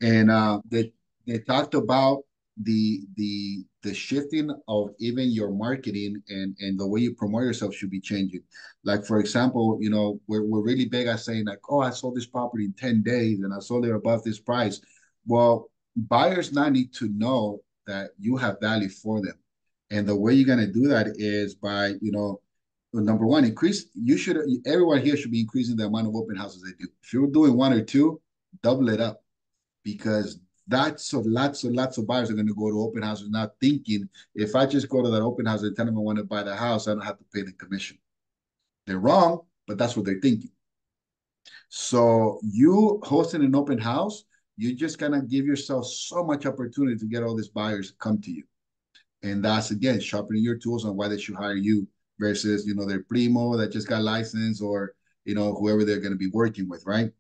And they talked about the shifting of even your marketing and the way you promote yourself should be changing. Like for example, we're really big at saying like, oh, I sold this property in 10 days and I sold it above this price. Well, buyers now need to know that you have value for them. And the way you're gonna do that is by, number one, everyone here should be increasing the amount of open houses they do. If you're doing one or two, double it up because lots of buyers are going to go to open houses not thinking if I just go to that open house and tell them I want to buy the house, I don't have to pay the commission. They're wrong, but that's what they're thinking. So you hosting an open house, you're just gonna give yourself so much opportunity to get all these buyers to come to you. And that's again sharpening your tools on why they should hire you versus their primo that just got licensed or whoever they're going to be working with, right?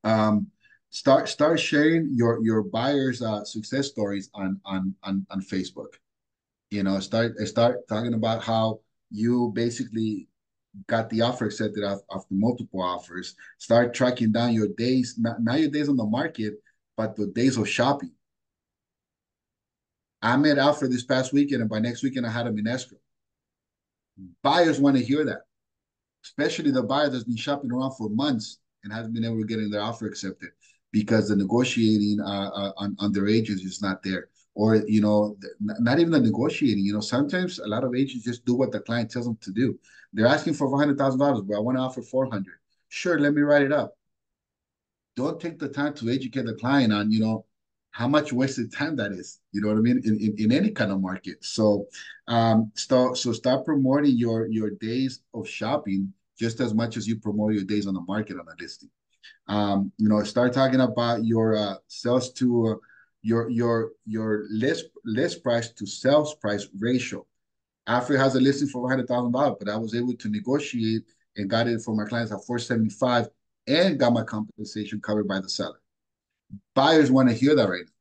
um, start sharing your buyers success stories on Facebook. Start talking about how you basically got the offer accepted after multiple offers. Start tracking down your days, not your days on the market, but the days of shopping. I met Alfred this past weekend, and by next weekend I had him in escrow. Buyers want to hear that, especially the buyer that's been shopping around for months and hasn't been able to get their offer accepted because the negotiating on their agents is not there. Or, not even the negotiating. Sometimes a lot of agents just do what the client tells them to do. They're asking for $400,000, but I want to offer 400. Sure, let me write it up. Don't take the time to educate the client on, how much wasted time that is. You know what I mean? In any kind of market. So start promoting your days of shopping just as much as you promote your days on the market on a listing. Start talking about your sales to your list price to sales price ratio. Alfred has a listing for $100,000, but I was able to negotiate and got it for my clients at 475 and got my compensation covered by the seller. Buyers want to hear that right now.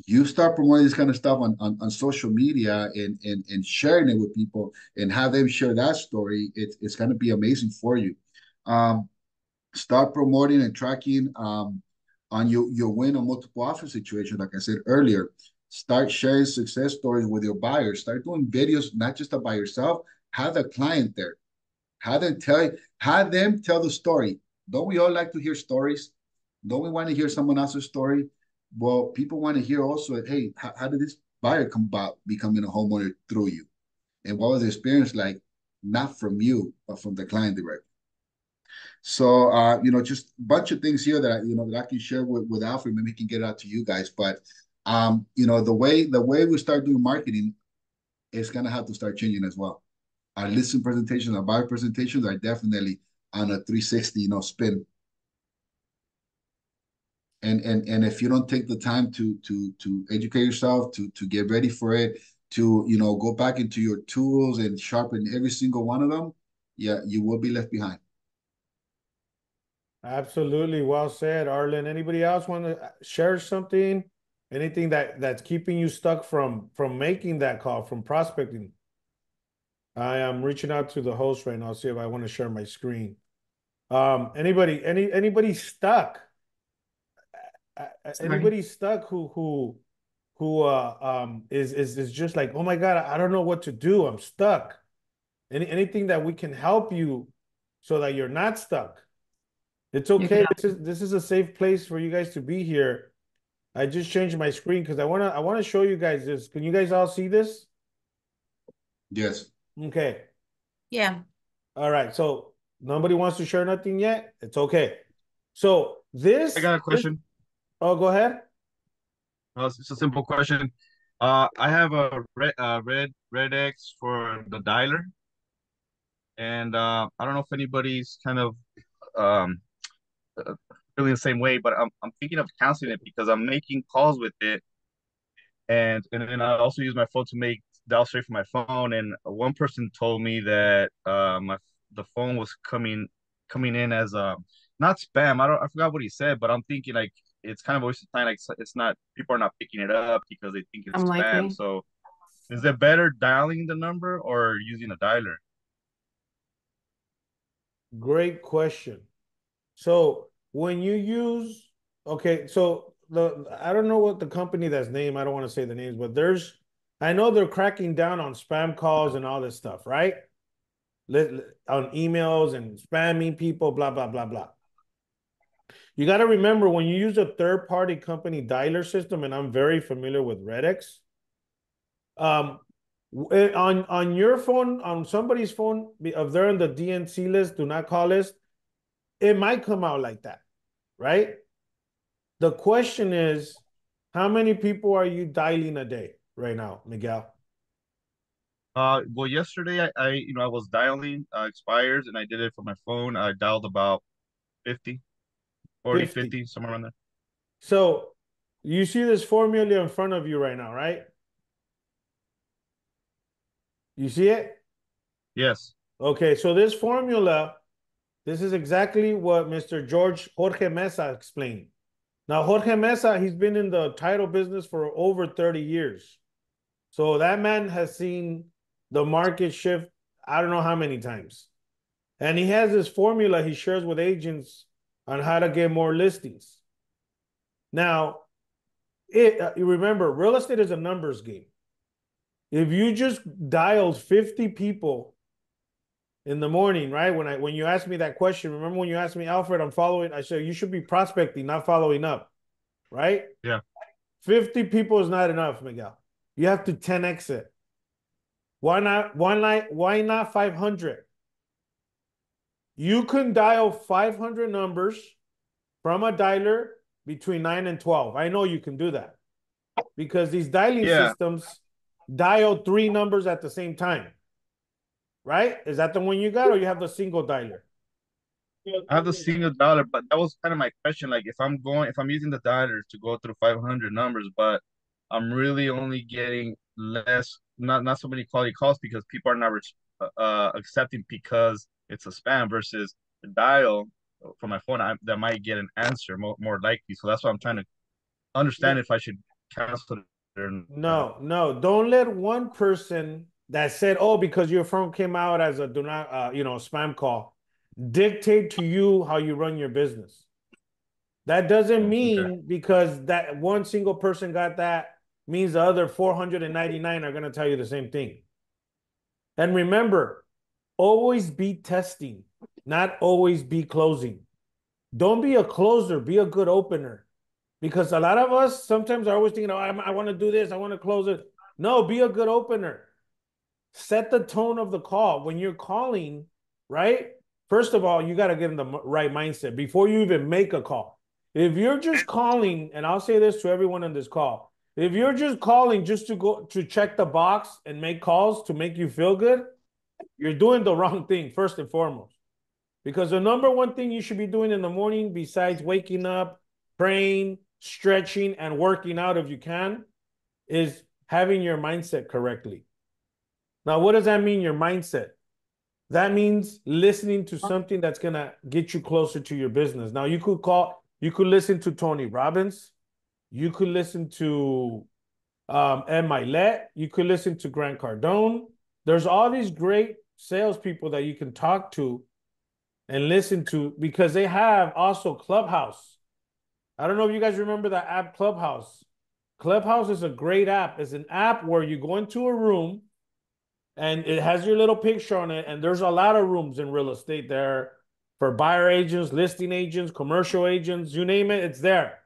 You start promoting this kind of stuff on social media and sharing it with people and have them share that story, it's going to be amazing for you. Um, Start promoting and tracking on your win on multiple offer situation. Like I said earlier, start sharing success stories with your buyers. Start doing videos, not just about yourself. Have the client there. Have them tell the story. Don't we all like to hear stories? Don't we want to hear someone else's story? Well, people want to hear also, hey, how did this buyer come about becoming a homeowner through you? And what was the experience like, not from you, but from the client directly? So, just a bunch of things here that that I can share with Alfred. Maybe he can get it out to you guys. But, the way we start doing marketing is gonna have to start changing as well. Our listing presentations, our buyer presentations are definitely on a 360, spin. And if you don't take the time to educate yourself, to get ready for it, to go back into your tools and sharpen every single one of them, yeah, you will be left behind. Absolutely. Well said, Arlen. Anybody else want to share something? Anything that's keeping you stuck from making that call, from prospecting? I am reaching out to the host right now, see if I want to share my screen. Anybody stuck? Sorry. Anybody stuck who is just like, oh my God, I don't know what to do. I'm stuck. Anything that we can help you so that you're not stuck. It's You can okay. This is a safe place for you guys to be here. I just changed my screen because I wanna show you guys this. Can you guys all see this? Yes. Okay. Yeah. All right. So nobody wants to share nothing yet. It's okay. So I got a this question. oh, go ahead. It's a simple question. I have a red X for the dialer, and I don't know if anybody's kind of um feeling the same way, but I'm thinking of canceling it because I'm making calls with it, and then I also use my phone to make dial straight from my phone. And one person told me that the phone was coming in as not spam. I forgot what he said, but I'm thinking like it's kind of a waste of time. Like it's not, people are not picking it up because they think it's spam. Unlikely. So is it better dialing the number or using a dialer? Great question. So when you use okay, so I don't know what the company that's named. I don't want to say the names, but I know they're cracking down on spam calls and all this stuff, right? On emails and spamming people, blah, blah, blah, blah. You got to remember when you use a third-party company dialer system, and I'm very familiar with Redex, on your phone, on somebody's phone, if they're on the DNC list, do not call list, it might come out like that, right? The question is, how many people are you dialing a day right now, Miguel? Well, yesterday I was dialing expires, and I did it from my phone. I dialed about 50, 40, 50. 50, somewhere around there. So you see this formula in front of you right now, right? You see it? Yes. Okay, so this formula, this is exactly what Mr. Jorge Mesa explained. Now, Jorge Mesa, he's been in the title business for over 30 years. So that man has seen the market shift, I don't know how many times. And he has this formula he shares with agents on how to get more listings. Now, you remember, real estate is a numbers game. If you just dialed 50 people in the morning, right? When you asked me that question, remember when you asked me, Alfred, I'm following, I said, you should be prospecting, not following up, right? Yeah. 50 people is not enough, Miguel. You have to 10x it. Why not 500? You can dial 500 numbers from a dialer between 9 and 12. I know you can do that because these dialing Yeah. systems dial 3 numbers at the same time, right? Is that the one you got, or you have the single dialer? I have the single dialer, but that was kind of my question. Like, if I'm using the dialer to go through 500 numbers, but I'm really only getting less, not so many quality calls because people are not accepting because it's a spam versus the dial from my phone. That might get an answer more likely. So that's why I'm trying to understand if I should cancel it or not. No. Don't let one person that said, "Oh, because your phone came out as a do not, spam call," dictate to you how you run your business. That doesn't Okay. mean because that one single person got that means the other 499 are going to tell you the same thing. And remember, always be testing, not always be closing. Don't be a closer, be a good opener. Because a lot of us sometimes are always thinking, oh, I want to do this, I want to close it. No, be a good opener. Set the tone of the call. When you're calling, right? First of all, you got to get in the right mindset before you even make a call. If you're just calling, and I'll say this to everyone on this call, if you're just calling just to go to check the box and make calls to make you feel good, you're doing the wrong thing, first and foremost. Because the number one thing you should be doing in the morning, besides waking up, praying, stretching, and working out if you can, is having your mindset correctly. Now, what does that mean, your mindset? That means listening to something that's going to get you closer to your business. Now, you could listen to Tony Robbins. You could listen to Ed Milet. You could listen to Grant Cardone. There's all these great salespeople that you can talk to and listen to because they have also Clubhouse. I don't know if you guys remember that app Clubhouse. Clubhouse is a great app. It's an app where you go into a room and it has your little picture on it. And there's a lot of rooms in real estate there for buyer agents, listing agents, commercial agents, you name it, it's there.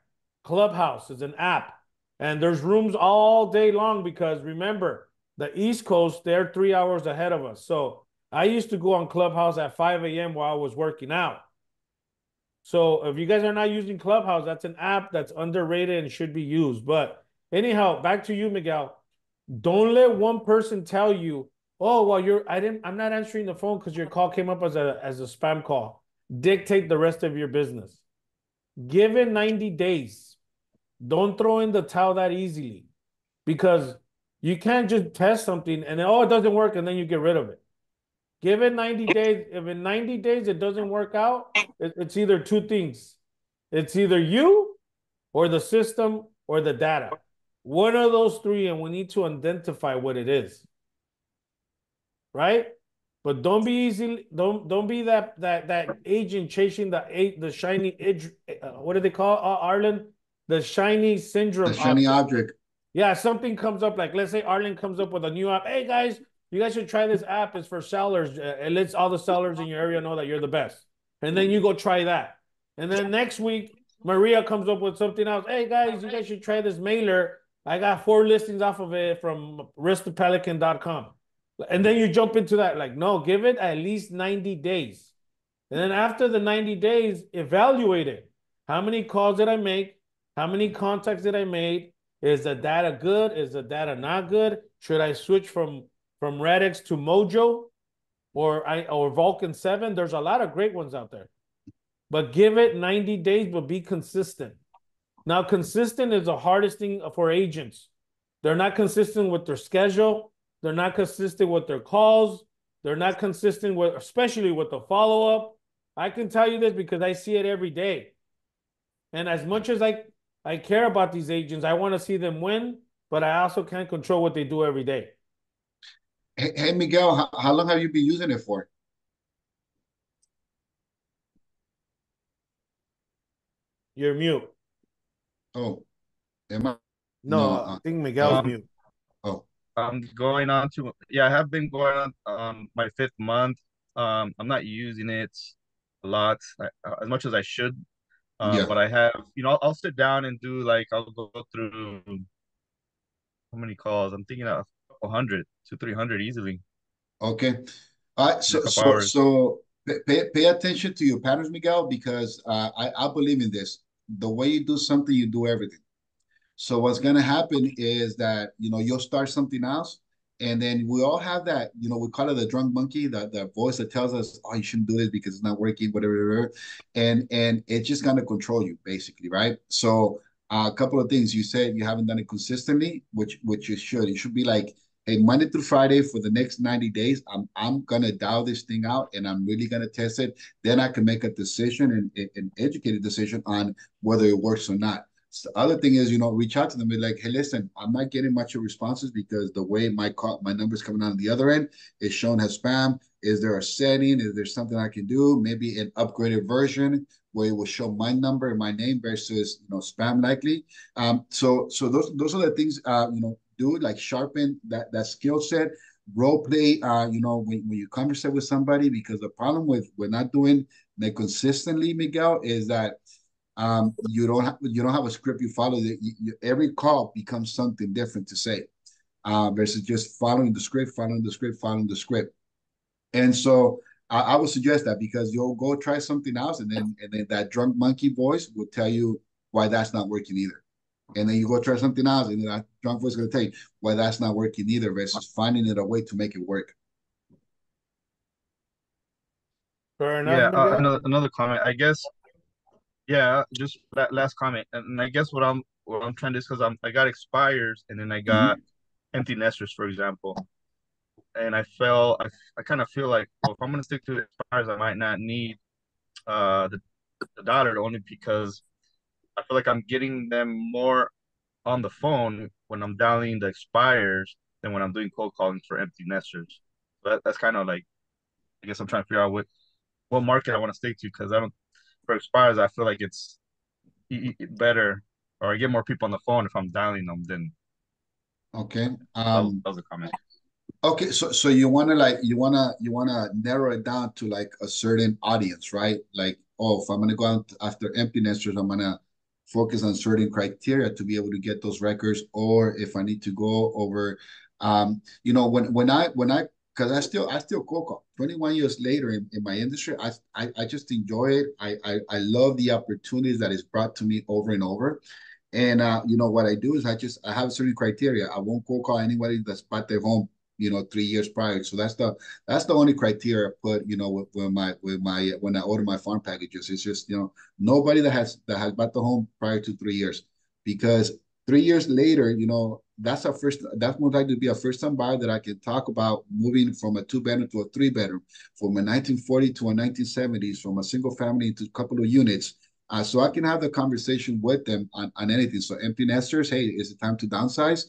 Clubhouse is an app. And there's rooms all day long because remember, the East Coast, they're 3 hours ahead of us. So I used to go on Clubhouse at 5 a.m. while I was working out. So if you guys are not using Clubhouse, that's an app that's underrated and should be used. But anyhow, back to you, Miguel. Don't let one person tell you, oh, well, I'm not answering the phone because your call came up as a spam call. Dictate the rest of your business. Give it 90 days. Don't throw in the towel that easily because you can't just test something and then, oh, it doesn't work, and then you get rid of it. Give it 90 days. If in 90 days it doesn't work out, it's either two things. It's either you or the system or the data. One of those three, and we need to identify what it is. Right? But don't be easy. Don't be that agent chasing the shiny edge. What do they call Arlen? The shiny The syndrome shiny object. object. Yeah, something comes up, like let's say Arlen comes up with a new app. Hey guys, you guys should try this app. It's for sellers. It lets all the sellers in your area know that you're the best. And then you go try that. And then next week, Maria comes up with something else. Hey guys, you guys should try this mailer. I got 4 listings off of it from restopelican.com. And then you jump into that, like, no, give it at least 90 days. And then after the 90 days, evaluate it. How many calls did I make? How many contacts did I make? Is the data good? Is the data not good? Should I switch from Radix to Mojo or Vulcan 7? There's a lot of great ones out there. But give it 90 days, but be consistent. Now, consistent is the hardest thing for agents. They're not consistent with their schedule. They're not consistent with their calls. They're not consistent with, especially with the follow-up. I can tell you this because I see it every day. And as much as I care about these agents, I want to see them win, but I also can't control what they do every day. Hey Miguel, how long have you been using it for? You're mute. Oh, am I? No, No. I think Miguel's mute. Oh, I'm going on to, yeah, I have been going on my 5th month. I'm not using it a lot, as much as I should. yeah. But I have, I'll sit down and do like, I'll go through how many calls? I'm thinking of a couple hundred to 300 easily Okay. All right. in a So couple so hours. so pay attention to your patterns, Miguel, because I believe in this. The way you do something, you do everything. So what's going to happen is that, you'll start something else. And then we all have that, we call it the drunk monkey, that voice that tells us, oh, you shouldn't do this because it's not working, whatever, whatever. And it's just going to control you, basically, right? So a couple of things. You said you haven't done it consistently, which you should. It should be like, hey, Monday through Friday for the next 90 days, I'm going to dial this thing out and I'm really going to test it. Then I can make a decision and an educated decision on whether it works or not. So the other thing is, reach out to them, be like, hey, listen, I'm not getting much of responses because the way my numbers coming out on the other end is shown as spam. Is there a setting? Is there something I can do? Maybe an upgraded version where it will show my number and my name versus spam likely. So those are the things do, like sharpen that skill set. Role play, when you conversate with somebody, because the problem with we're not doing that consistently, Miguel, is that you don't have a script you follow. Every call becomes something different to say, versus just following the script, following the script, following the script. And so I would suggest that, because you'll go try something else, and then that drunk monkey voice will tell you why that's not working either. And then you go try something else, and then that drunk voice is going to tell you why that's not working either, versus finding it a way to make it work. Fair enough, Yeah, Miguel. another comment. I guess, yeah, just that last comment. And I guess what I'm trying to is, because I got expires and then I got Mhm. empty nesters, for example. And I kind of feel like, well, if I'm gonna stick to expires, I might not need the dollar, only because I feel like I'm getting them more on the phone when I'm dialing the expires than when I'm doing cold calling for empty nesters. That's kind of like, I guess I'm trying to figure out what market I want to stick to, because I don't, for expires, I feel like it's better, or I get more people on the phone if I'm dialing them than Okay. that was a comment. Okay, so you wanna narrow it down to like a certain audience, right? Like, oh, if I'm gonna go out after empty nesters, I'm gonna focus on certain criteria to be able to get those records, or if I need to go over, when I because I still cold call. 21 years later in my industry, I just enjoy it. I love the opportunities that is brought to me over and over. And what I do is I have certain criteria. I won't cold call anybody that's bought their home 3 years prior. So that's the only criteria I put with my when I order my farm packages. It's just nobody that has bought the home prior to 3 years, because 3 years later, that's more likely to be a first time buyer that I can talk about moving from a 2 bedroom to a 3 bedroom, from a 1940 to a 1970s, from a single family to a couple of units. So I can have the conversation with them on anything. So empty nesters, hey, is it time to downsize?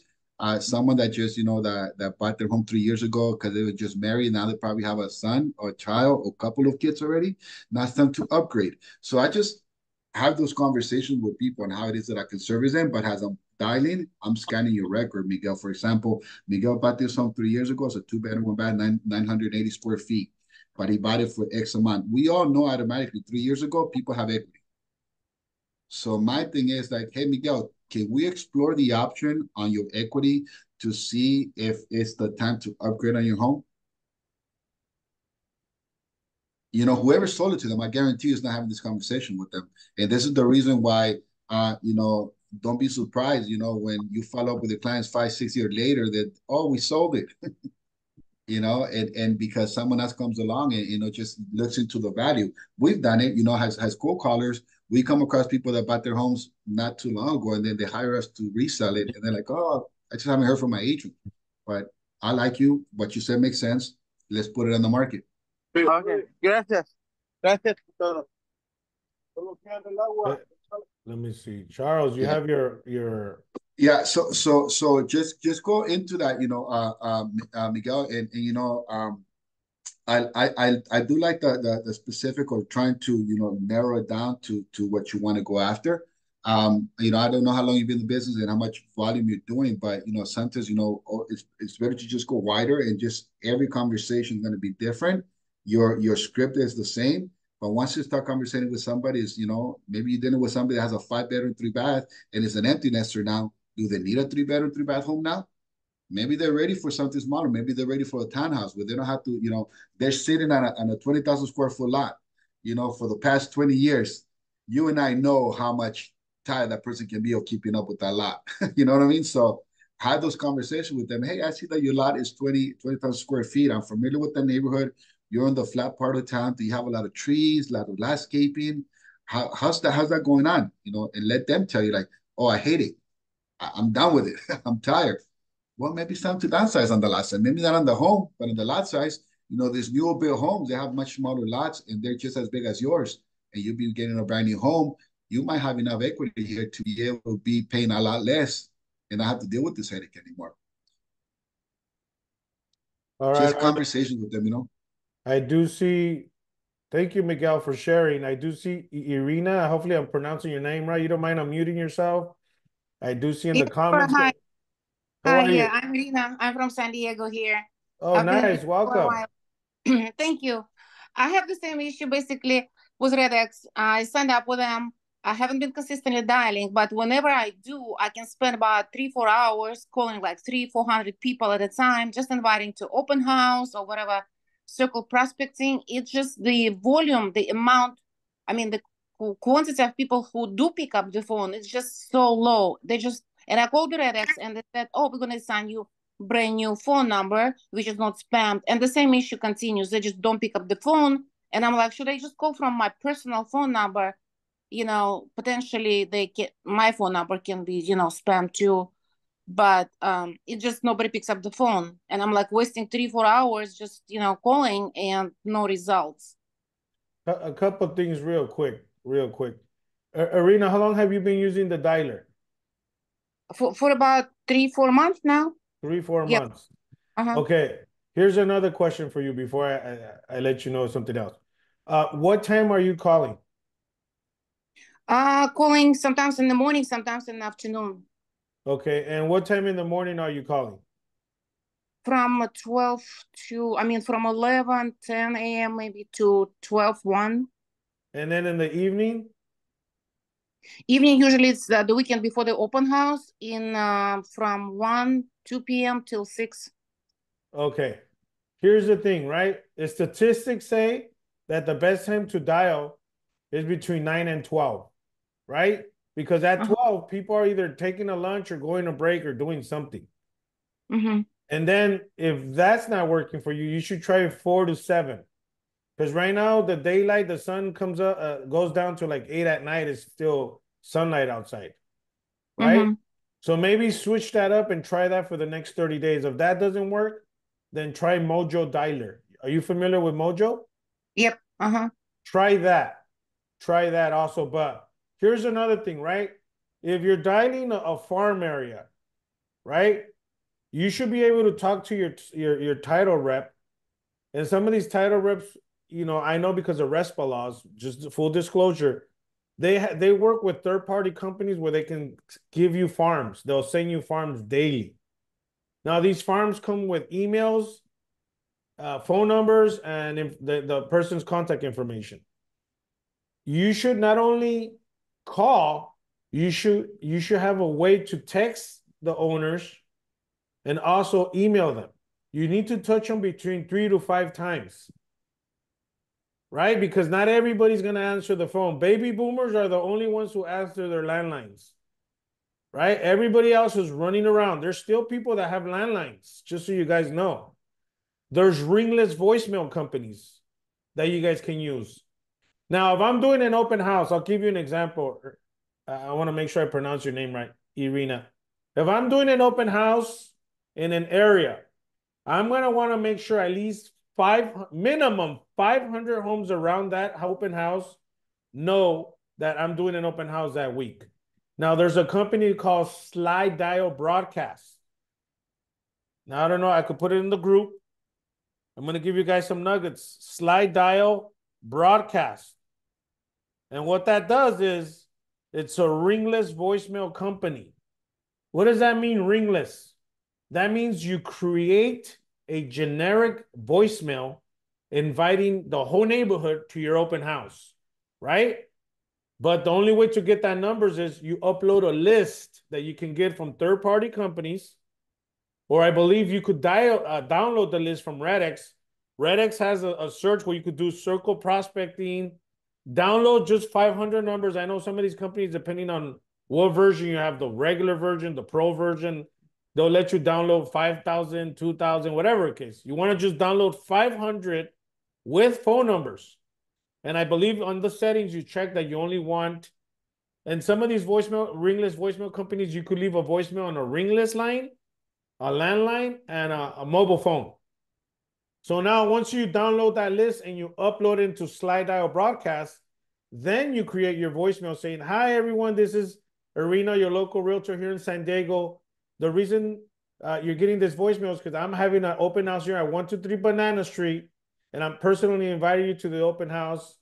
someone that just, that bought their home 3 years ago because they were just married. Now they probably have a son or a child or a couple of kids already. Now it's time to upgrade. So I just have those conversations with people on how it is that I can service them. But as I'm dialing, I'm scanning your record, Miguel. For example, Miguel bought this home 3 years ago. It's a two-bedroom, one bath, 980 square feet. But he bought it for X amount. We all know automatically 3 years ago, people have equity. So my thing is like, hey, Miguel, can we explore the option on your equity to see if it's the time to upgrade on your home? Whoever sold it to them, I guarantee you is not having this conversation with them. And this is the reason why, don't be surprised, when you follow up with the clients 5, 6 years later that, oh, we sold it. And because someone else comes along and just looks into the value. We've done it, as cold callers. We come across people that bought their homes not too long ago, and then they hire us to resell it, and they're like, "Oh, I just haven't heard from my agent, but I like you. What you said makes sense. Let's put it on the market." Okay, gracias. Gracias por todo. Let me see. Charles, you Yeah. have your Yeah, so just go into that, Miguel, and I do like the specific or trying to narrow it down to what you want to go after. I don't know how long you've been in the business and how much volume you're doing, but sometimes it's better to just go wider and just every conversation is going to be different. Your script is the same, but once you start conversating with somebody, is maybe you're dealing with somebody that has a 5 bedroom, 3 bath, and it's an empty nester now. Do they need a 3 bedroom, 3 bath home now? Maybe they're ready for something smaller. Maybe they're ready for a townhouse where they don't have to, they're sitting on a 20,000 square foot lot, for the past 20 years. You and I know how much tired that person can be of keeping up with that lot. You know what I mean? So have those conversations with them. Hey, I see that your lot is 20,000 square feet. I'm familiar with the neighborhood. You're in the flat part of town. Do you have a lot of trees, a lot of landscaping? How's that going on? And let them tell you like, oh, I hate it. I'm done with it. I'm tired. Well, maybe it's time to downsize on the lot size. Maybe not on the home, but on the lot size. These newer built homes, they have much smaller lots and they're just as big as yours. And you'll be getting a brand new home. You might have enough equity here to be able to be paying a lot less and not have to deal with this headache anymore. all right. Just conversations with them. I do see. Thank you, Miguel, for sharing. I do see Irina. Hopefully, I'm pronouncing your name right. You don't mind unmuting yourself? I do see in the comments. Hi. How are Yeah, you? I'm Rina. I'm from San Diego here. Oh, I've been nice. here for a Welcome. while. Thank you. I have the same issue basically with RedX. I signed up with them. I haven't been consistently dialing, but whenever I do, I can spend about 3-4 hours calling like 300-400 people at a time, just inviting to open house or whatever, circle prospecting. It's just the volume, the amount, I mean, the quantity of people who do pick up the phone is just so low. And I called the RedX and they said, oh, we're going to assign you brand new phone number, which is not spammed. And the same issue continues. They just don't pick up the phone. And I'm like, should I just call from my personal phone number? Potentially my phone number can be, spam too. But it just nobody picks up the phone. And I'm like wasting 3-4 hours just, calling and no results. A couple of things real quick. Irina, how long have you been using the dialer? For about 3-4 months now. 3-4 Yep. months. Uh-huh. Okay. Here's another question for you before I let you know something else. What time are you calling? Calling sometimes in the morning, sometimes in the afternoon. Okay. And what time in the morning are you calling? From 11, 10 a.m. maybe to 12, 1. And then in the evening? Evening, usually it's the weekend before the open house from 2 p.m. till 6. Okay. Here's the thing, right? The statistics say that the best time to dial is between 9 and 12, right? Because at 12, people are either taking a lunch or going to break or doing something. Mm-hmm. And then if that's not working for you, you should try 4 to 7. Because right now, the daylight, the sun comes up, goes down to like 8 at night. It's still sunlight outside, right? Mm-hmm. So maybe switch that up and try that for the next 30 days. If that doesn't work, then try Mojo Dialer. Are you familiar with Mojo? Yep. Uh-huh. Try that. Try that also. But here's another thing, right? If you're dialing a farm area, right? you should be able to talk to your title rep. And some of these title reps, you know, I know because of RESPA laws, just full disclosure, they work with third-party companies where they can give you farms. They'll send you farms daily. Now, these farms come with emails, phone numbers, and the person's contact information. You should not only call, you should have a way to text the owners and also email them. You need to touch them between 3 to 5 times, right? Because not everybody's going to answer the phone. Baby boomers are the only ones who answer their landlines, right? Everybody else is running around. There's still people that have landlines, just so you guys know. There's ringless voicemail companies that you guys can use. Now, if I'm doing an open house, I'll give you an example. I want to make sure I pronounce your name right, Irina. If I'm doing an open house in an area, I'm going to want to make sure at least minimum 500 homes around that open house know that I'm doing an open house that week. Now, there's a company called Slide Dial Broadcast. Now, I don't know. I could put it in the group. I'm going to give you guys some nuggets. Slide Dial Broadcast. And what that does is it's a ringless voicemail company. What does that mean, ringless? That means you create a generic voicemail inviting the whole neighborhood to your open house, right? But the only way to get that numbers is you upload a list that you can get from third-party companies, or I believe you could download the list from Redx. Redx has a search where you could do circle prospecting, download just 500 numbers. I know some of these companies, depending on what version you have, the regular version, the pro version, they'll let you download 5,000, 2,000, whatever the case. You want to just download 500 with phone numbers. And I believe on the settings, you check that you only want, and some of these ringless voicemail companies, you could leave a voicemail on a ringless line, a landline, and a mobile phone. So now once you download that list and you upload it into Slide Dial Broadcast, then you create your voicemail saying, hi, everyone, this is Irina, your local realtor here in San Diego. The reason you're getting this voicemail is because I'm having an open house here at 123 Banana Street, and I'm personally inviting you to the open house,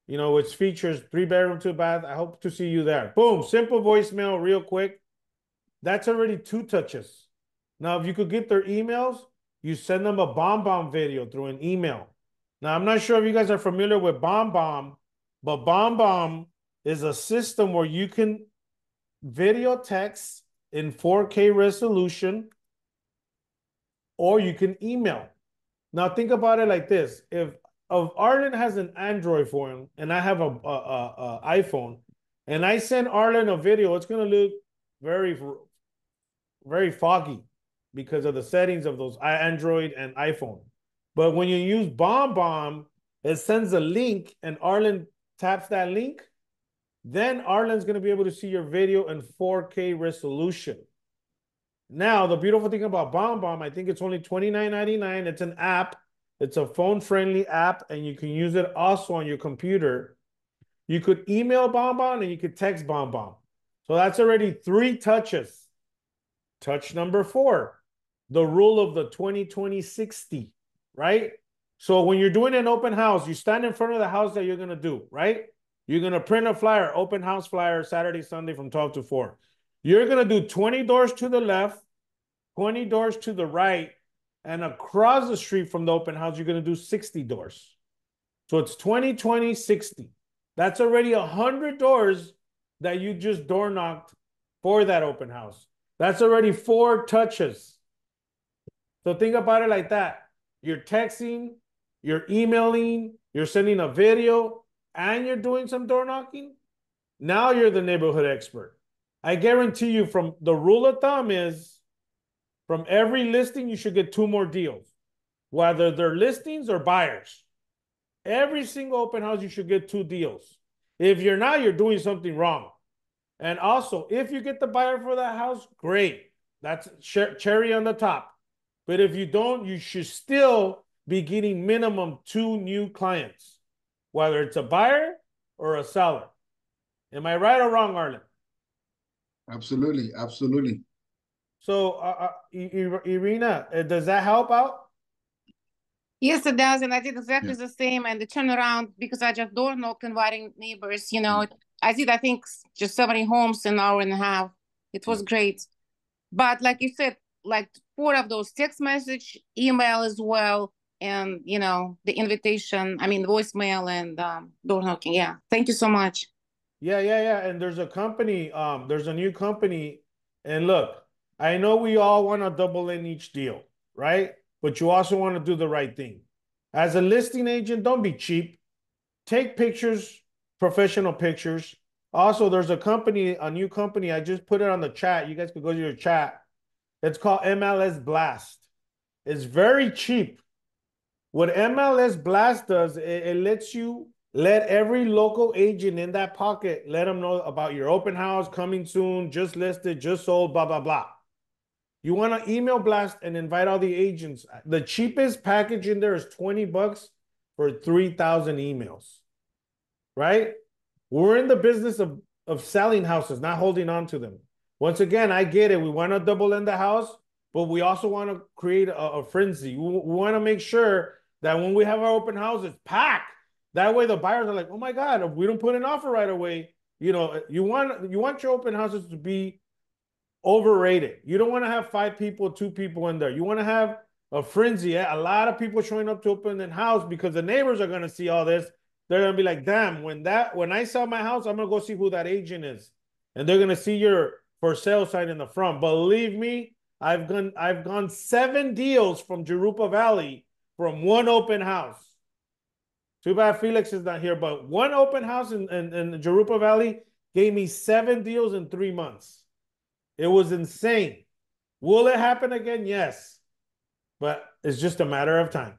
you know, which features 3-bedroom, 2-bath. I hope to see you there. Boom, simple voicemail, real quick. That's already 2 touches. Now, if you could get their emails, you send them a BombBomb video through an email. Now, I'm not sure if you guys are familiar with BombBomb, but BombBomb is a system where you can video text in 4K resolution, or you can email. Now, think about it like this. If Arlen has an Android phone and I have a iPhone, and I send Arlen a video, it's going to look very, very foggy because of the settings of those Android and iPhone. But when you use BombBomb, it sends a link and Arlen taps that link. Then Arlen's going to be able to see your video in 4K resolution. Now, the beautiful thing about BombBomb, I think it's only $29.99. It's an app. It's a phone-friendly app, and you can use it also on your computer. You could email BombBomb and you could text BombBomb. So that's already 3 touches. Touch number 4, the rule of the 20-20-60, right? So when you're doing an open house, you stand in front of the house that you're going to do, right? You're going to print a flyer, open house flyer, Saturday, Sunday from 12 to 4. You're going to do 20 doors to the left, 20 doors to the right, and across the street from the open house, you're going to do 60 doors. So it's 20-20-60. That's already 100 doors that you just door knocked for that open house. That's already 4 touches. So think about it like that. You're texting, you're emailing, you're sending a video, and you're doing some door knocking. Now you're the neighborhood expert. I guarantee you, from the rule of thumb is, from every listing, you should get 2 more deals, whether they're listings or buyers. Every single open house, you should get 2 deals. If you're not, you're doing something wrong. And also, if you get the buyer for that house, great. That's cherry on the top. But if you don't, you should still be getting minimum 2 new clients, whether it's a buyer or a seller. Am I right or wrong, Arlen? Absolutely, absolutely. So, Irina, does that help out? Yes, it does. And I did exactly Yeah. the same. And the turnaround, because I just door knocked, inviting neighbors, I did, I think, just 70 homes in an hour and a half. It was great. But like you said, like 4 of those text message, email as well, and, the invitation, voicemail and door knocking. Yeah. Thank you so much. Yeah. And there's a new company. And look, I know we all want to double in each deal, right? But you also want to do the right thing. As a listing agent, don't be cheap. Take pictures, professional pictures. Also, there's a new company. I just put it on the chat. You guys could go to your chat. It's called MLS Blast. It's very cheap. What MLS Blast does, it lets you let every local agent in that pocket, let them know about your open house coming soon, just listed, just sold, blah, blah, blah. You want to email blast and invite all the agents. The cheapest package in there is $20 for 3,000 emails, right? We're in the business of selling houses, not holding on to them. Once again, I get it. We want to double in the house, but we also want to create a frenzy. We want to make sure that when we have our open houses packed, that way the buyers are like, oh my God, if we don't put an offer right away, you want your open houses to be overrated. You don't want to have 5 people, 2 people in there. You want to have a frenzy. A lot of people showing up to open the house because the neighbors are going to see all this. They're going to be like, damn, when I sell my house, I'm going to go see who that agent is. And they're going to see your for sale sign in the front. Believe me, I've gone 7 deals from Jurupa Valley from one open house. Too bad Felix is not here, but one open house in Jurupa Valley gave me 7 deals in 3 months. It was insane. Will it happen again? Yes. But it's just a matter of time.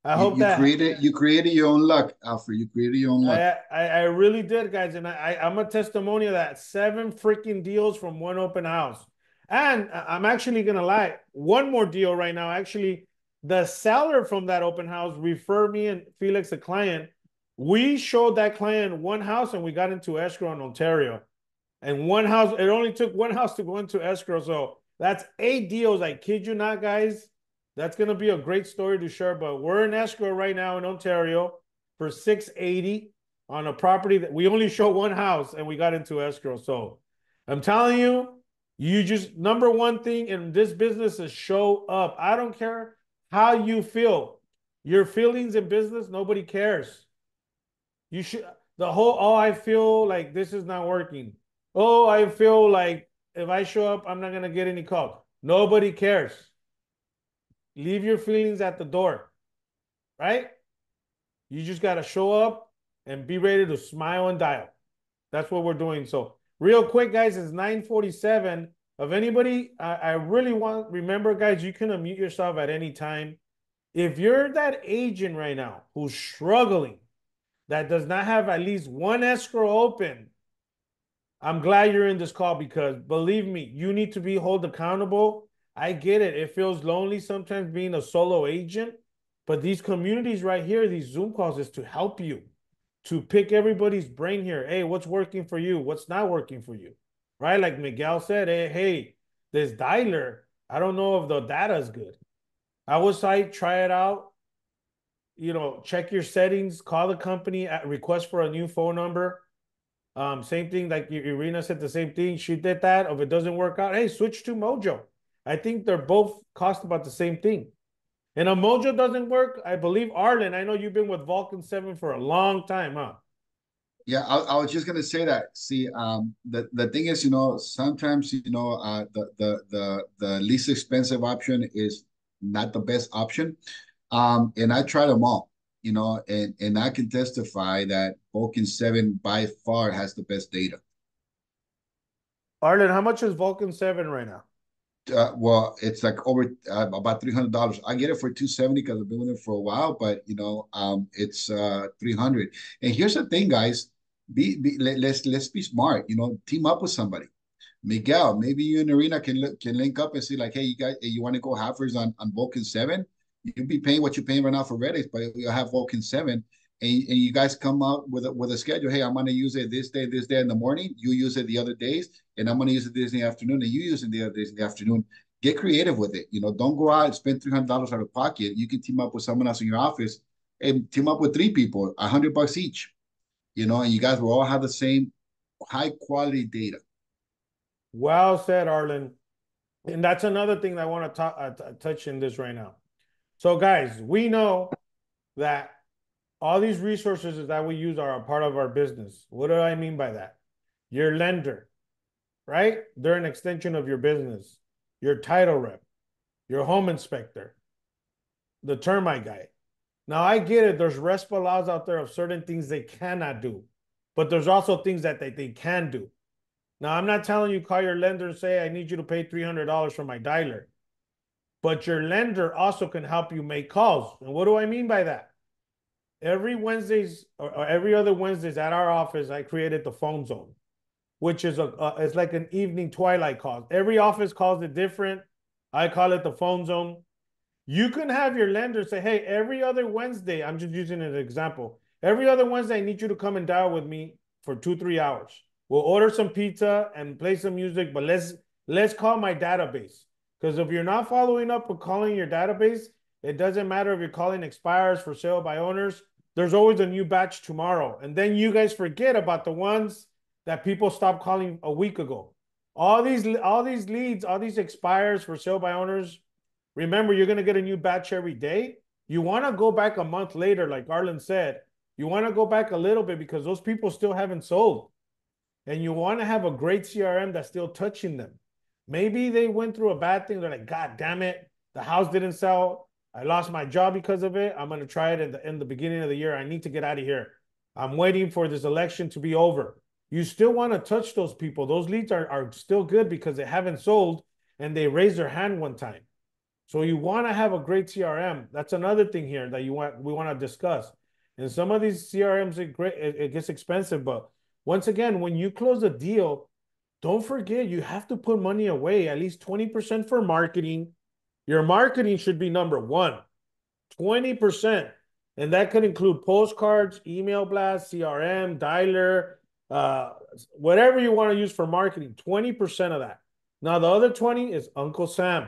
You created your own luck, Alfred. You created your own luck. I really did, guys. And I'm a testimony of that. 7 freaking deals from one open house. And I'm actually going to lie. One more deal right now. Actually, the seller from that open house referred me and Felix, a client. We showed that client one house and we got into escrow in Ontario. And one house, it only took one house to go into escrow. So that's 8 deals. I kid you not, guys. That's going to be a great story to share. But we're in escrow right now in Ontario for $680 on a property that we only show one house and we got into escrow. So I'm telling you, you just, number one thing in this business is show up. I don't care how you feel. Your feelings in business, nobody cares. You should, I feel like this is not working. Oh, I feel like if I show up, I'm not going to get any calls. Nobody cares. Leave your feelings at the door, right? You just got to show up and be ready to smile and dial. That's what we're doing. So real quick, guys, it's 9:47. Of anybody, I really remember, guys, you can unmute yourself at any time. If you're that agent right now who's struggling, that does not have at least one escrow open, I'm glad you're in this call because believe me, you need to be held accountable. I get it. It feels lonely sometimes being a solo agent, but these communities right here, these Zoom calls is to help you, to pick everybody's brain here. Hey, what's working for you? What's not working for you? Right? Like Miguel said, hey, this dialer, I don't know if the data is good. I would say try it out. Check your settings, call the company, request for a new phone number. Same thing, like Irina said the same thing. She did that. If it doesn't work out, hey, switch to Mojo. I think they're both cost about the same thing. And if Mojo doesn't work, I believe Arlen, I know you've been with Vulcan 7 for a long time, huh? Yeah, I was just gonna say that. See, the thing is, sometimes the least expensive option is not the best option. And I tried them all, and I can testify that Vulcan 7 by far has the best data. Arlen, how much is Vulcan 7 right now? Well, it's like over about $300. I get it for $270 because I've been with it for a while, but it's $300. And here's the thing, guys, let's be smart. Team up with somebody. Miguel, maybe you and Irina can link up and see like, hey, you guys, you want to go halfers on Vulcan 7? You'll be paying what you're paying right now for Redux, but you'll have Vulcan 7, and you guys come out with a schedule. Hey, I'm gonna use it this day in the morning. You use it the other days, and I'm gonna use it this in the afternoon, and you use it the other days in the afternoon. Get creative with it. Don't go out and spend $300 out of pocket. You can team up with someone else in your office and team up with 3 people, $100 each. And you guys will all have the same high quality data. Well said, Arlen. And that's another thing that I want to touch in this right now. So, guys, we know that all these resources that we use are a part of our business. What do I mean by that? Your lender, right? They're an extension of your business. Your title rep, your home inspector, the termite guy. Now, I get it. There's RESPA laws out there of certain things they cannot do, but there's also things that they can do. Now, I'm not telling you call your lender and say, I need you to pay $300 for my dialer. But your lender also can help you make calls. And what do I mean by that? Every Wednesdays or every other Wednesdays at our office, I created the phone zone, which is it's like an evening twilight call. Every office calls it different. I call it the phone zone. You can have your lender say, hey, every other Wednesday, I'm just using an example. Every other Wednesday, I need you to come and dial with me for 2-3 hours. We'll order some pizza and play some music, but let's call my database. Because if you're not following up with calling your database, it doesn't matter if you're calling expires for sale by owners. There's always a new batch tomorrow. And then you guys forget about the ones that people stopped calling a week ago. All these leads, all these expires for sale by owners, remember, you're going to get a new batch every day. You want to go back a month later, like Arlen said. You want to go back a little bit because those people still haven't sold. And you want to have a great CRM that's still touching them. Maybe they went through a bad thing. They're like, God damn it, the house didn't sell. I lost my job because of it. I'm going to try it in the beginning of the year. I need to get out of here. I'm waiting for this election to be over. You still want to touch those people. Those leads are still good because they haven't sold and they raised their hand one time. So you want to have a great CRM. That's another thing here that we want to discuss. And some of these CRMs it gets expensive, but once again, when you close a deal, don't forget you have to put money away, at least 20% for marketing. Your marketing should be number one, 20%. And that could include postcards, email blasts, CRM, dialer, whatever you want to use for marketing, 20% of that. Now, the other 20 is Uncle Sam.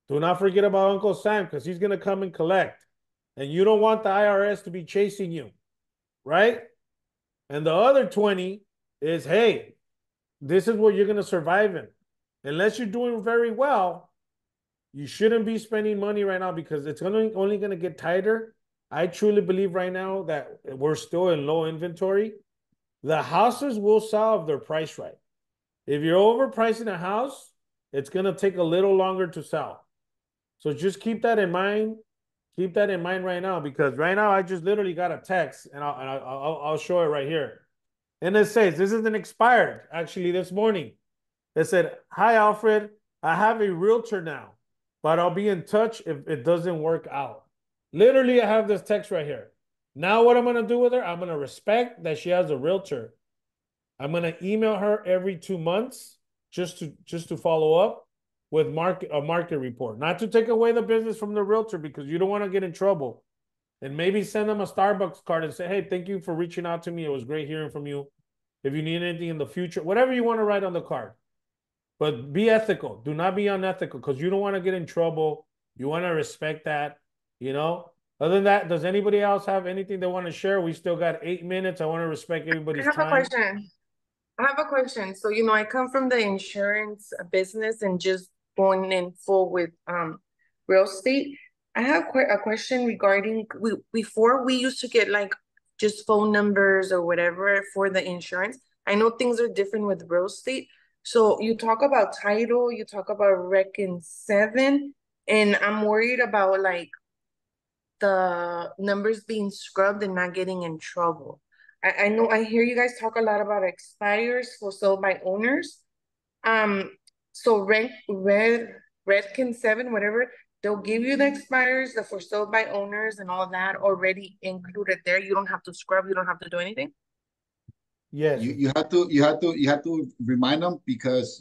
Do not forget about Uncle Sam because he's going to come and collect. And you don't want the IRS to be chasing you, right? And the other 20 is, hey, this is what you're going to survive in. Unless you're doing very well, you shouldn't be spending money right now because it's only going to get tighter. I truly believe right now that we're still in low inventory. The houses will sell if they're priced right. If you're overpricing a house, it's going to take a little longer to sell. So just keep that in mind. Keep that in mind right now because right now I just literally got a text and I'll show it right here. And it says, this isn't expired, actually this morning. It said, hi, Alfred, I have a realtor now, but I'll be in touch if it doesn't work out. Literally, I have this text right here. Now what I'm going to do with her, I'm going to respect that she has a realtor. I'm going to email her every 2 months just to follow up with a market report. Not to take away the business from the realtor because you don't want to get in trouble. And maybe send them a Starbucks card and say, hey, thank you for reaching out to me. It was great hearing from you. If you need anything in the future, whatever you want to write on the card. But be ethical. Do not be unethical because you don't want to get in trouble. You want to respect that, Other than that, does anybody else have anything they want to share? We still got 8 minutes. I want to respect everybody's time. I have a question. So, I come from the insurance business and just going in full with real estate. I have a question regarding, before we used to get like just phone numbers or whatever for the insurance. I know things are different with real estate. So you talk about title, you talk about Recon 7, and I'm worried about like the numbers being scrubbed and not getting in trouble. I know I hear you guys talk a lot about expires for sold by owners. So Redkin 7, whatever, they'll give you the expires, the for sold by owners and all that already included there. You don't have to scrub, you don't have to do anything. Yes. You have to remind them because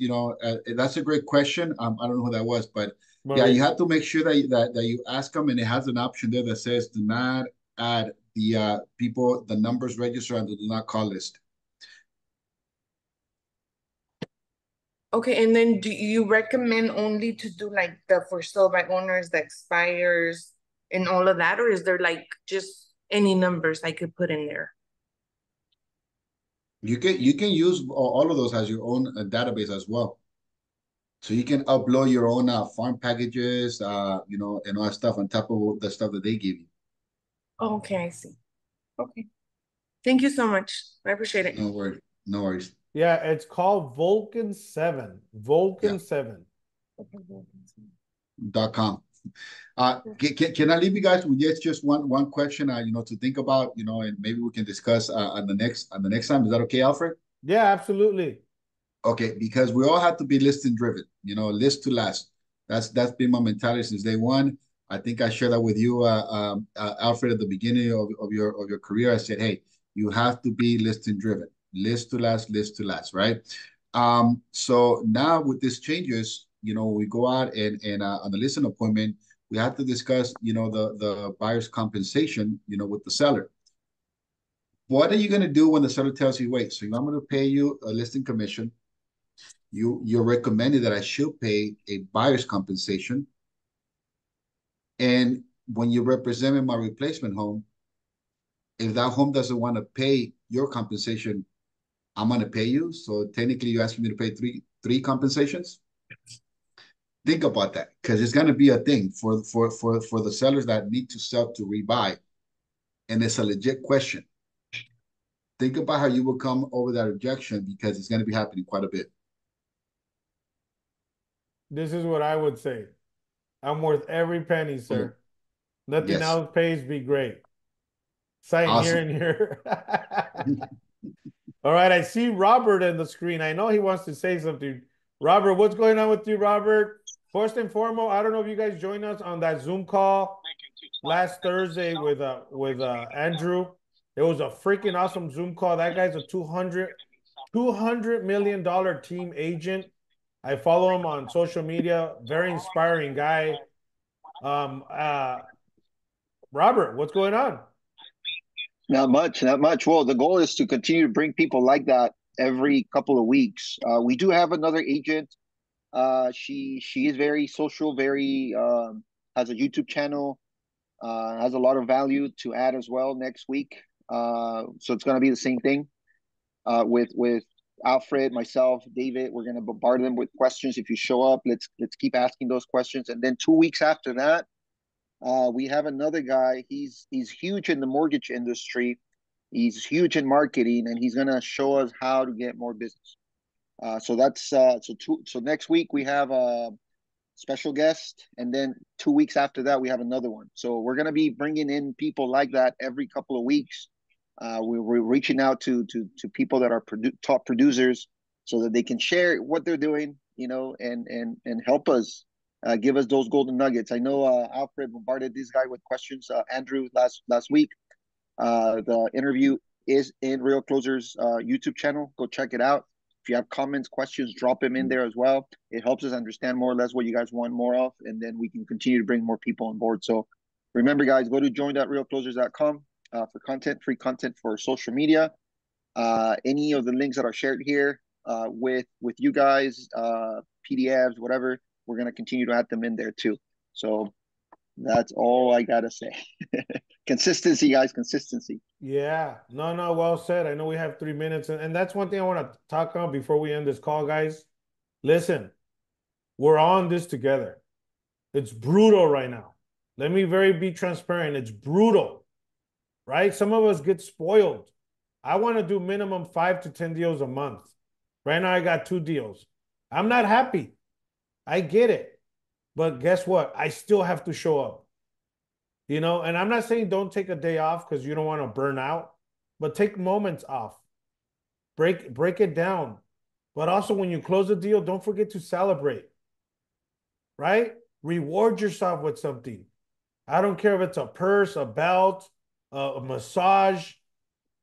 that's a great question. I don't know who that was, but yeah, you have to make sure that you ask them, and it has an option there that says do not add the people, the numbers register on the do not call list. Okay, and then do you recommend only to do like the for sale by owners, the expires, and all of that, or is there like just any numbers I could put in there? You can use all of those as your own database as well. So you can upload your own farm packages, you know, and all that stuff on top of the stuff that they give you. Oh, okay, I see. Okay. Thank you so much. I appreciate it. No worries. No worries. Yeah, it's called Vulcan 7. Vulcan 7. .com. Can I leave you guys with just one question, you know, to think about, you know, and maybe we can discuss on the next time. Is that okay, Alfred? Yeah, absolutely. Okay, because we all have to be listing driven, you know, list to last. That's been my mentality since day one. I think I shared that with you, Alfred, at the beginning of your career. I said, hey, you have to be listing driven, list to last, right? So now with these changes, you know, we go out and on the listing appointment, we have to discuss, you know, the buyer's compensation, you know, with the seller. What are you going to do when the seller tells you, wait, so I'm going to pay you a listing commission? You're recommending that I should pay a buyer's compensation. And when you represent my replacement home, if that home doesn't want to pay your compensation, I'm going to pay you. So technically, you're asking me to pay three compensations. Think about that, because it's going to be a thing for the sellers that need to sell to rebuy, and it's a legit question. Think about how you will come over that objection, because it's going to be happening quite a bit. This is what I would say. I'm worth every penny, sir. Nothing else pays me great. Sign Awesome. here and here. All right, I see Robert in the screen. I know he wants to say something. Robert, what's going on with you, Robert? First and foremost, I don't know if you guys joined us on that Zoom call last Thursday with Andrew. It was a freaking awesome Zoom call. That guy's a $200 million team agent. I follow him on social media. Very inspiring guy. Robert, what's going on? Not much, not much. Well, the goal is to continue to bring people like that every couple of weeks. We do have another agent. She is very social, very has a YouTube channel, has a lot of value to add as well next week. So it's going to be the same thing with Alfred, myself, David. We're going to bombard them with questions. If you show up, let's keep asking those questions. And then 2 weeks after that, we have another guy. He's huge in the mortgage industry. He's huge in marketing, and he's gonna show us how to get more business. So that's so next week we have a special guest, and then 2 weeks after that we have another one. So we're gonna be bringing in people like that every couple of weeks. We're reaching out to people that are top producers, so that they can share what they're doing, you know, and help us. Give us those golden nuggets. I know Alfred bombarded this guy with questions. Andrew last week. The interview is in Real Closers YouTube channel. Go check it out. If you have comments, questions, drop them in there as well. It helps us understand more or less what you guys want more of, and then we can continue to bring more people on board. So remember, guys, go to join.realclosers.com for content, free content for social media. Any of the links that are shared here with you guys, PDFs, whatever, we're going to continue to add them in there too. So that's all I got to say. Consistency, guys, consistency. Yeah, no, well said. I know we have 3 minutes, and that's one thing I want to talk on before we end this call, guys. Listen, we're on this together. It's brutal right now. Let me be transparent. It's brutal, right? Some of us get spoiled. I want to do minimum 5 to 10 deals a month. Right now, I got 2 deals. I'm not happy. I get it. But guess what? I still have to show up. You know, and I'm not saying don't take a day off because you don't want to burn out, but take moments off. Break it down. But also when you close a deal, don't forget to celebrate. Right? Reward yourself with something. I don't care if it's a purse, a belt, a massage,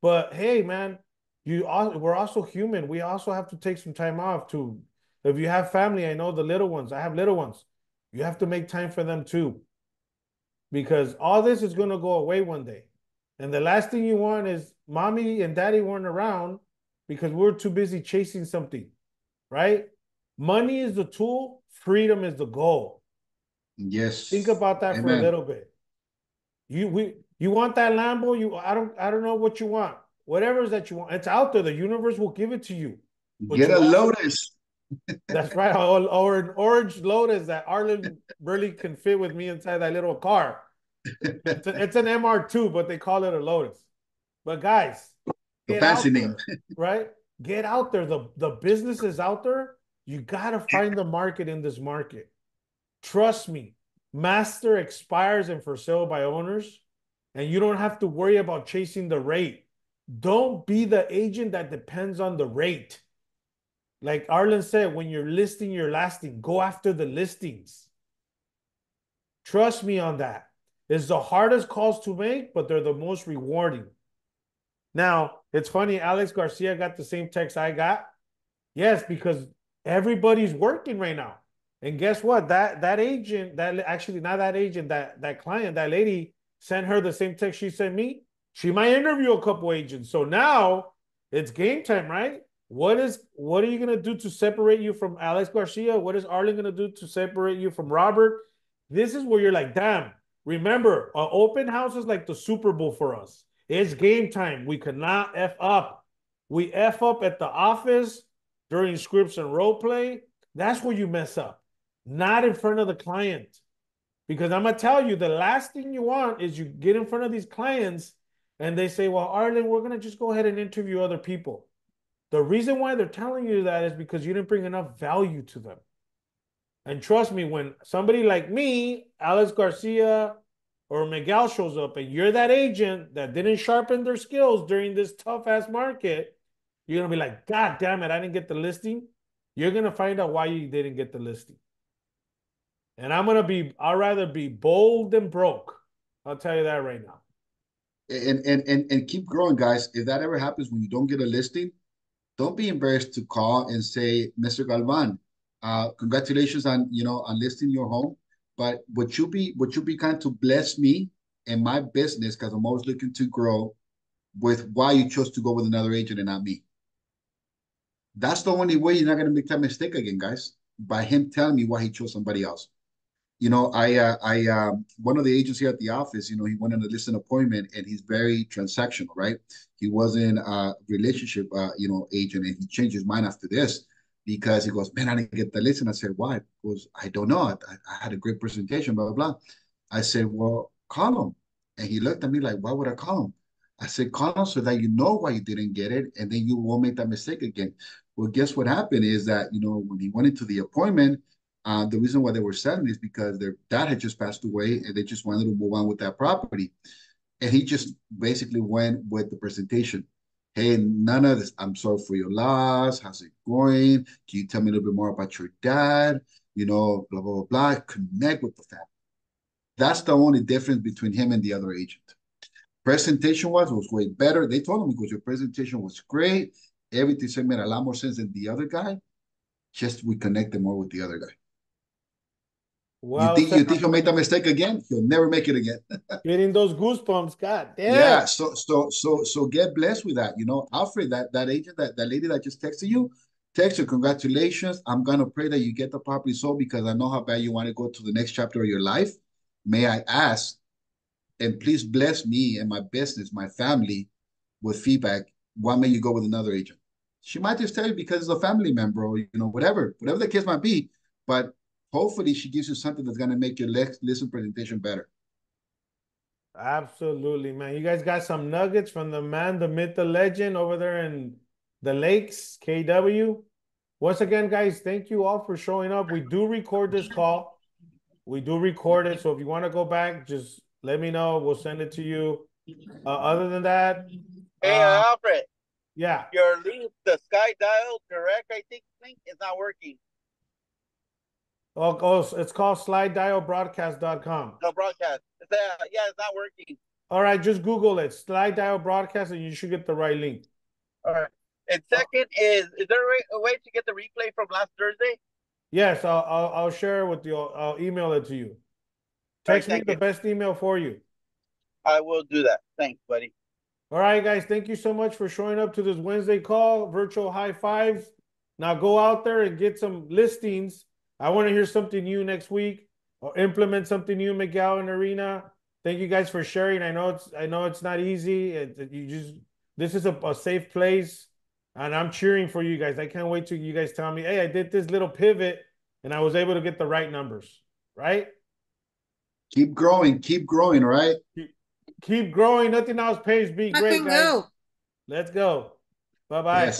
but hey, man, we're also human. We also have to take some time off too. If you have family, I know the little ones. I have little ones. You have to make time for them too. Because all this is going to go away one day. And the last thing you want is mommy and daddy weren't around because we're too busy chasing something, right? Money is the tool, freedom is the goal. Yes. Think about that for a Amen. little bit. You want that Lambo? I don't know what you want. Whatever it is that you want, it's out there. The universe will give it to you. But Get a you also, Lotus. that's right, or an orange Lotus that Arlen really can fit with me inside that little car. It's an MR2, but they call it a Lotus. But guys, The get fancy out name. there, right? Get out there. The business is out there. You gotta find the market in this market. Trust me, master expires and for sale by owners, and you don't have to worry about chasing the rate. Don't be the agent that depends on the rate. Like Arlen said, when you're listing, you're lasting. Go after the listings. Trust me on that. It's the hardest calls to make, but they're the most rewarding. Now, it's funny, Alex Garcia got the same text I got. Yes, because everybody's working right now. And guess what? That agent, that actually not that agent, that client, that lady sent her the same text she sent me. She might interview a couple agents. So now it's game time, right? What are you gonna do to separate you from Alex Garcia? What is Arlen gonna do to separate you from Robert? This is where you're like, damn. Remember, an open house is like the Super Bowl for us. It's game time. We cannot F up. We F up at the office during scripts and role play. That's where you mess up, not in front of the client. Because I'm going to tell you, the last thing you want is you get in front of these clients and they say, well, Arlen, we're going to just go ahead and interview other people. The reason why they're telling you that is because you didn't bring enough value to them. And trust me, when somebody like me, Alex Garcia, or Miguel shows up and you're that agent that didn't sharpen their skills during this tough ass market, you're going to be like, God damn it, I didn't get the listing. You're going to find out why you didn't get the listing. And I'd rather be bold than broke. I'll tell you that right now. And keep growing, guys. If that ever happens when you don't get a listing, don't be embarrassed to call and say, Mr. Galvan, congratulations on on listing your home. But would you be kind to bless me and my business because I'm always looking to grow with why you chose to go with another agent and not me. That's the only way you're not gonna make that mistake again, guys. By him telling me why he chose somebody else. One of the agents here at the office, he went on a listing appointment and he's very transactional, right? He wasn't a relationship, agent, and he changed his mind after this because he goes, man, I didn't get the listing. I said, why? He goes, I don't know. I had a great presentation, blah, blah, blah. I said, well, call him. And he looked at me like, why would I call him? I said, call him so that you know why you didn't get it, and then you won't make that mistake again. Well, guess what happened is that, when he went into the appointment, the reason why they were selling is because their dad had just passed away and they just wanted to move on with that property. And he just basically went with the presentation. Hey, none of this. I'm sorry for your loss. How's it going? Can you tell me a little bit more about your dad? Blah, blah, blah, blah. Connect with the family. That's the only difference between him and the other agent. Presentation was way better. They told him because your presentation was great. Everything made a lot more sense than the other guy. Just we connected more with the other guy. Well, You think he'll make that mistake again? He'll never make it again. getting those goosebumps, God damn. Yeah. So get blessed with that. Alfred, that agent, that lady that just texted you, text you, congratulations. I'm gonna pray that you get the property sold because I know how bad you want to go to the next chapter of your life. May I ask, and please bless me and my business, my family, with feedback. Why may you go with another agent? She might just tell you because it's a family member, or whatever the case might be. But hopefully, she gives you something that's gonna make your listen presentation better. Absolutely, man. You guys got some nuggets from the man, the myth, the legend over there in the lakes, KW. Once again, guys, thank you all for showing up. We do record this call. We do record it. So if you want to go back, just let me know. We'll send it to you. Other than that, Hey, Alfred, yeah. your link, the Sky Dial Direct, I think, link is not working. Oh, it's called slidedialbroadcast.com. The broadcast. It's not working. All right, just Google it. Slide Dial Broadcast, and you should get the right link. All right. And second is there a way to get the replay from last Thursday? Yes, I'll share it with you. I'll email it to you. Text me the best email for you. I will do that. Thanks, buddy. All right, guys. Thank you so much for showing up to this Wednesday call. Virtual high fives. Now go out there and get some listings. I want to hear something new next week or implement something new, Miguel and Arena. Thank you guys for sharing. I know it's not easy. This is a safe place, and I'm cheering for you guys. I can't wait till you guys tell me, hey, I did this little pivot and I was able to get the right numbers, right? Keep growing, right? Keep growing. Nothing else pays. Be great, guys. Let's go. Bye-bye. Yes.